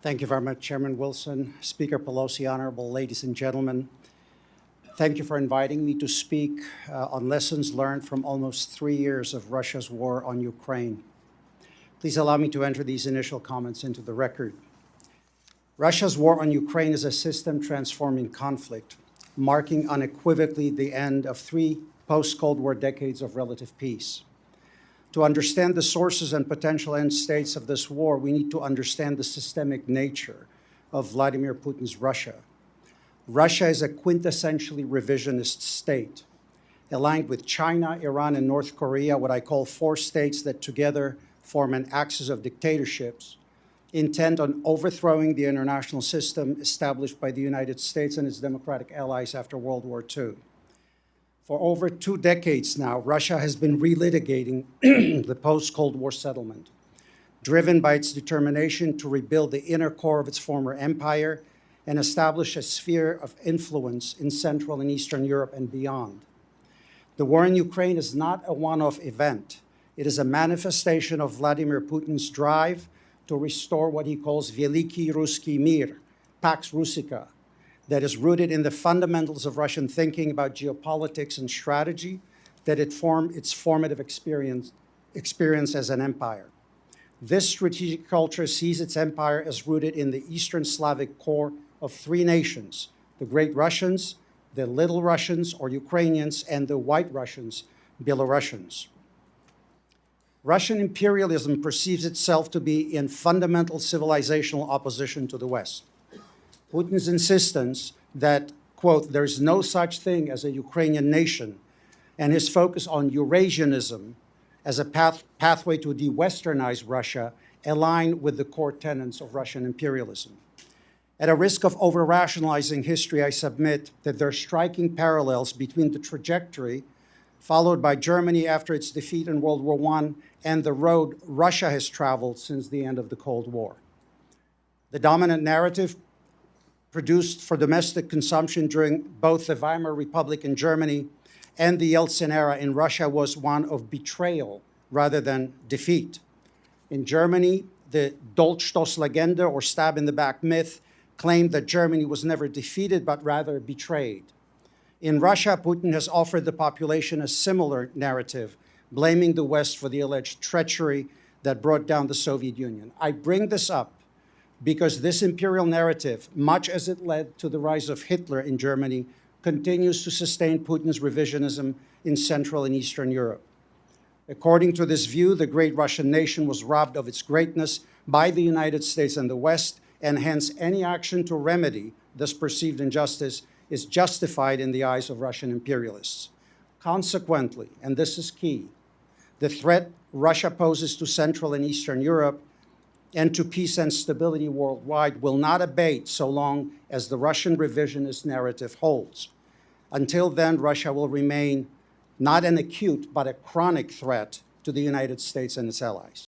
Thank you very much, Chairman Wilson, Speaker Pelosi, honorable ladies and gentlemen. Thank you for inviting me to speak on lessons learned from almost 3 years of Russia's war on Ukraine. Please allow me to enter these initial comments into the record. Russia's war on Ukraine is a system-transforming conflict, marking unequivocally the end of 3 post-Cold War decades of relative peace. To understand the sources and potential end states of this war, we need to understand the systemic nature of Vladimir Putin's Russia. Russia is a quintessentially revisionist state, aligned with China, Iran, and North Korea, what I call 4 states that together form an axis of dictatorships, intent on overthrowing the international system established by the United States and its democratic allies after World War II. For over 2 decades now, Russia has been relitigating the post-Cold War settlement, driven by its determination to rebuild the inner core of its former empire and establish a sphere of influence in Central and Eastern Europe and beyond. The war in Ukraine is not a one-off event. It is a manifestation of Vladimir Putin's drive to restore what he calls Veliki Ruski Mir, Pax Russica, that is rooted in the fundamentals of Russian thinking about geopolitics and strategy, that it formed its formative experience as an empire. This strategic culture sees its empire as rooted in the Eastern Slavic core of 3 nations, the Great Russians, the Little Russians or Ukrainians, and the White Russians, Belarusians. Russian imperialism perceives itself to be in fundamental civilizational opposition to the West. Putin's insistence that, quote, there is no such thing as a Ukrainian nation, and his focus on Eurasianism as a pathway to de-Westernize Russia align with the core tenets of Russian imperialism. At a risk of over-rationalizing history, I submit that there are striking parallels between the trajectory followed by Germany after its defeat in World War I and the road Russia has traveled since the end of the Cold War. The dominant narrative produced for domestic consumption during both the Weimar Republic in Germany and the Yeltsin era in Russia was one of betrayal rather than defeat. In Germany, the Dolchstoßlegende, or stab-in-the-back myth, claimed that Germany was never defeated but rather betrayed. In Russia, Putin has offered the population a similar narrative, blaming the West for the alleged treachery that brought down the Soviet Union. I bring this up because this imperial narrative, much as it led to the rise of Hitler in Germany, continues to sustain Putin's revisionism in Central and Eastern Europe. According to this view, the great Russian nation was robbed of its greatness by the United States and the West, and hence any action to remedy this perceived injustice is justified in the eyes of Russian imperialists. Consequently, and this is key, the threat Russia poses to Central and Eastern Europe and to peace and stability worldwide will not abate so long as the Russian revisionist narrative holds. Until then, Russia will remain not an acute but a chronic threat to the United States and its allies.